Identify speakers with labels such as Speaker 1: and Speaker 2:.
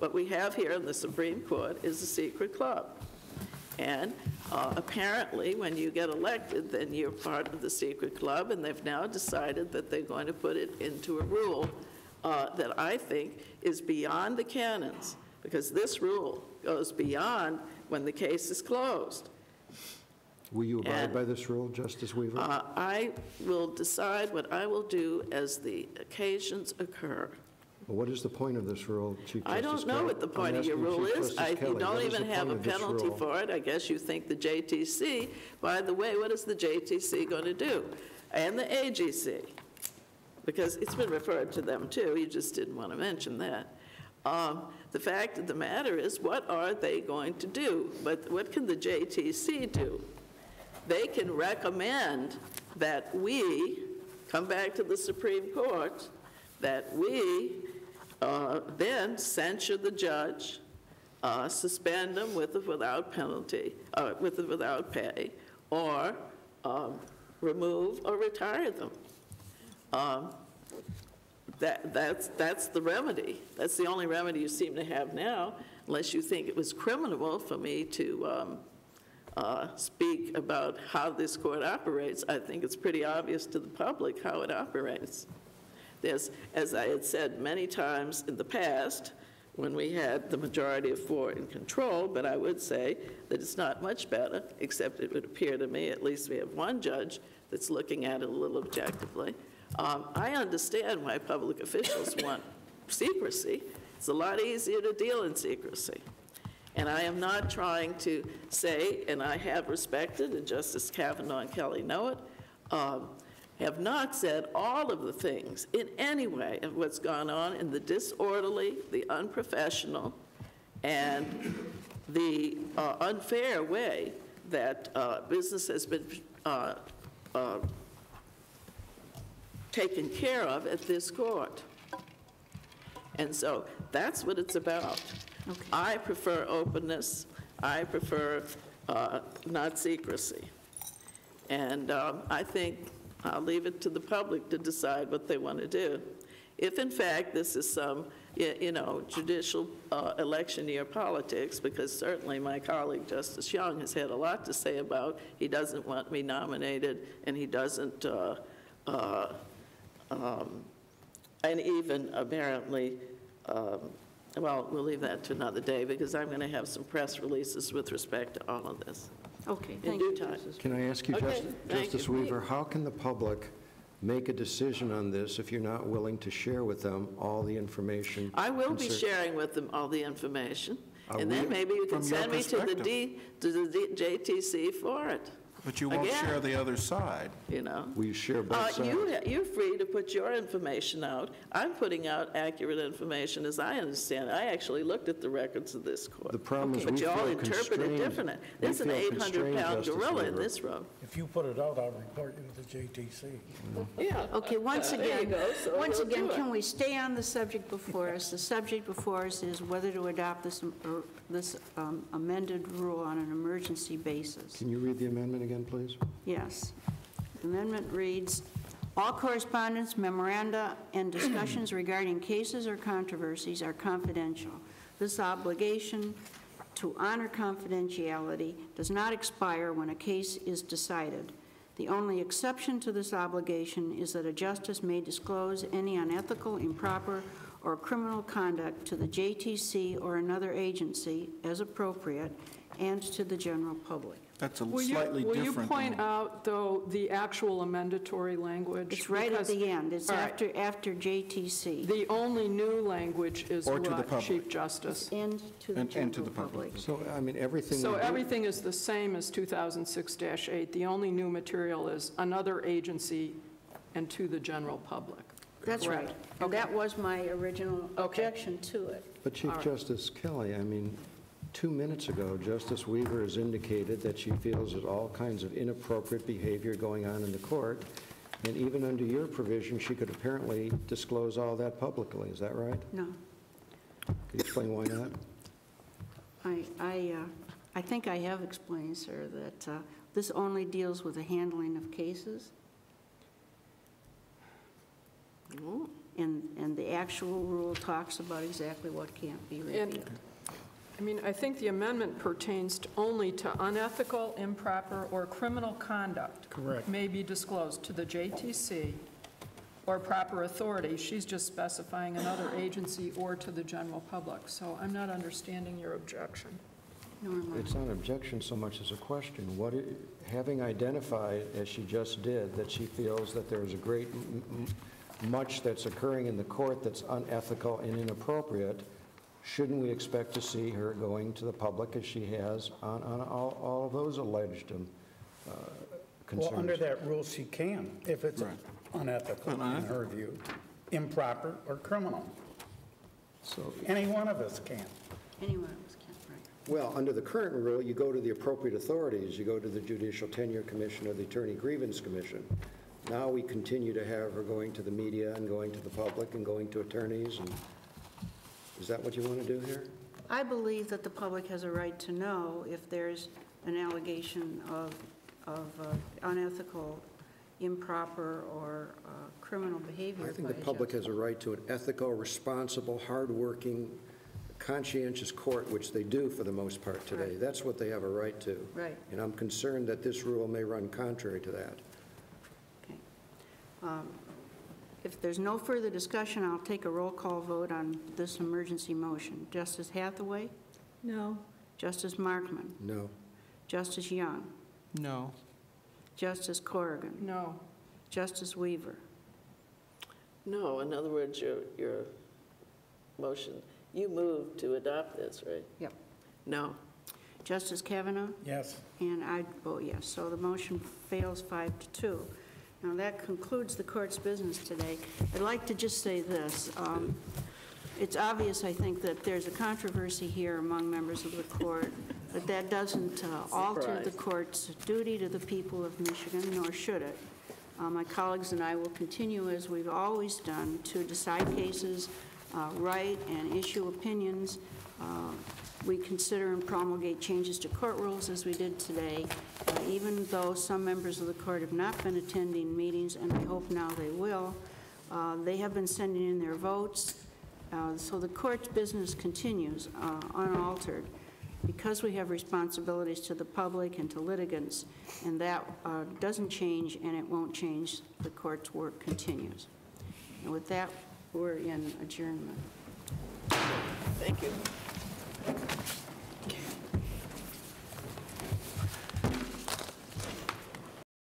Speaker 1: what we have here in the Supreme Court is a secret club. And apparently, when you get elected, then you're part of the secret club, and they've now decided that they're going to put it into a rule that I think is beyond the canons, because this rule goes beyond when the case is closed.
Speaker 2: Will you abide by this rule, Justice Weaver?
Speaker 1: I will decide what I will do as the occasions occur.
Speaker 2: Well, what is the point of this rule, Chief Justice
Speaker 1: I don't know
Speaker 2: Kelly?
Speaker 1: what the point of your rule is. You don't even have a penalty for it. I guess you think the JTC, by the way, what is the JTC going to do? And the AGC, because it's been referred to them too, you just didn't want to mention that. The fact of the matter is, what are they going to do? But what can the JTC do? They can recommend that we come back to the Supreme Court, that we then censure the judge, suspend them with or without penalty, with or without pay, or remove or retire them. That's the remedy. That's the only remedy you seem to have now, unless you think it was criminal for me to speak about how this court operates. I think it's pretty obvious to the public how it operates. There's, as I had said many times in the past, when we had the majority of 4 in control, but I would say that it's not much better, except it would appear to me, at least we have one judge that's looking at it a little objectively. I understand why public officials want secrecy. It's a lot easier to deal in secrecy. And I am not trying to say, and I have respected, and Justice Kavanaugh and Kelly know it, have not said all of the things in any way of what's gone on in the disorderly, the unprofessional, and the unfair way that business has been taken care of at this court. And so that's what it's about. Okay. I prefer openness. I prefer not secrecy. And I think I'll leave it to the public to decide what they want to do. If, in fact, this is some, judicial election year politics, because certainly my colleague, Justice Young, has had a lot to say about he doesn't want me nominated, and he doesn't, and even apparently, well, we'll leave that to another day, because I'm going to have some press releases with respect to all of this.
Speaker 3: Okay,
Speaker 1: in due time.
Speaker 2: Can I ask you,
Speaker 1: Okay,
Speaker 2: Justice Weaver, how can the public make a decision on this if you're not willing to share with them all the information?
Speaker 1: I will be sharing with them all the information, and then maybe you can send me to the JTC for it.
Speaker 4: But you won't share the other side.
Speaker 2: Will you share both sides?
Speaker 1: You're free to put your information out. I'm putting out accurate information as I understand it. I actually looked at the records of this court.
Speaker 2: The problem is
Speaker 1: but
Speaker 2: we
Speaker 1: you all
Speaker 2: feel
Speaker 1: interpret it differently. There's an 800-pound gorilla in this room.
Speaker 5: If you put it out, I'll report you to the JTC.
Speaker 1: Yeah.
Speaker 3: Okay, once again,
Speaker 1: So
Speaker 3: can we stay on the subject before us? The subject before us is whether to adopt this amended rule on an emergency basis.
Speaker 2: Can you read the amendment again, please?
Speaker 3: Yes. The amendment reads, all correspondence, memoranda, and discussions regarding cases or controversies are confidential. This obligation to honor confidentiality does not expire when a case is decided. The only exception to this obligation is that a justice may disclose any unethical, improper, or criminal conduct to the JTC or another agency as appropriate and to the general public.
Speaker 4: That's a slightly different.
Speaker 6: Will you point out, though, the actual amendatory language?
Speaker 3: It's right at the end. It's after JTC.
Speaker 6: The only new language is
Speaker 4: or to the
Speaker 6: what,
Speaker 4: public.
Speaker 6: Chief Justice?
Speaker 3: And to the general public.
Speaker 2: So, I mean, everything...
Speaker 6: So everything is the same as 2006-8. The only new material is another agency and to the general public.
Speaker 3: That's right. And that was my original objection to it.
Speaker 2: But Chief Justice Kelly, I mean, 2 minutes ago, Justice Weaver has indicated that she feels there's all kinds of inappropriate behavior going on in the court, and even under your provision, she could apparently disclose all that publicly. Is that right?
Speaker 3: No.
Speaker 2: Can you explain why not?
Speaker 3: I think I have explained, sir, that this only deals with the handling of cases. and the actual rule talks about exactly what can't be revealed.
Speaker 6: I mean, I think the amendment pertains only to unethical, improper, or criminal conduct.
Speaker 5: Correct.
Speaker 6: May be disclosed to the JTC or proper authority. She's just specifying another agency or to the general public. So I'm not understanding your objection.
Speaker 3: Norma.
Speaker 2: It's not an objection so much as a question. Having identified, as she just did, that she feels that there's a great much that's occurring in the court that's unethical and inappropriate, shouldn't we expect to see her going to the public as she has on all of those alleged concerns?
Speaker 5: Well, under that rule, she can, if it's unethical in her view, improper or criminal.
Speaker 2: So,
Speaker 5: Any one of us can.
Speaker 3: Anyone else can, right.
Speaker 2: well, under the current rule, you go to the appropriate authorities. You go to the Judicial Tenure Commission or the Attorney Grievance Commission. Now we continue to have her going to the media and going to the public and going to attorneys. And is that what you want to do here?
Speaker 3: I believe that the public has a right to know if there's an allegation of unethical, improper, or criminal behavior.
Speaker 2: I think
Speaker 3: by
Speaker 2: the
Speaker 3: a
Speaker 2: public
Speaker 3: judge.
Speaker 2: has a right to an ethical, responsible, hardworking, conscientious court, which they do for the most part today.
Speaker 3: Right.
Speaker 2: That's what they have a right to.
Speaker 3: Right.
Speaker 2: And I'm concerned that this rule may run contrary to that.
Speaker 3: Okay. If there's no further discussion, I'll take a roll call vote on this emergency motion. Justice Hathaway?
Speaker 7: No.
Speaker 3: Justice Markman?
Speaker 2: No.
Speaker 3: Justice Young?
Speaker 4: No.
Speaker 3: Justice Corrigan?
Speaker 6: No.
Speaker 3: Justice Weaver?
Speaker 1: No, in other words, your motion, you moved to adopt this, right?
Speaker 3: Yep.
Speaker 1: No.
Speaker 3: Justice Kavanaugh?
Speaker 5: Yes.
Speaker 3: And I vote yes. So the motion fails 5-2. Now, that concludes the court's business today. I'd like to just say this. It's obvious, I think, that there's a controversy here among members of the court, but that doesn't alter the court's duty to the people of Michigan, nor should it. My colleagues and I will continue, as we've always done, to decide cases, write and issue opinions. We consider and promulgate changes to court rules as we did today, even though some members of the court have not been attending meetings, and I hope now they will. They have been sending in their votes, so the court's business continues unaltered because we have responsibilities to the public and to litigants, and that doesn't change, and it won't change. The court's work continues. And with that, we're in adjournment.
Speaker 1: Thank you.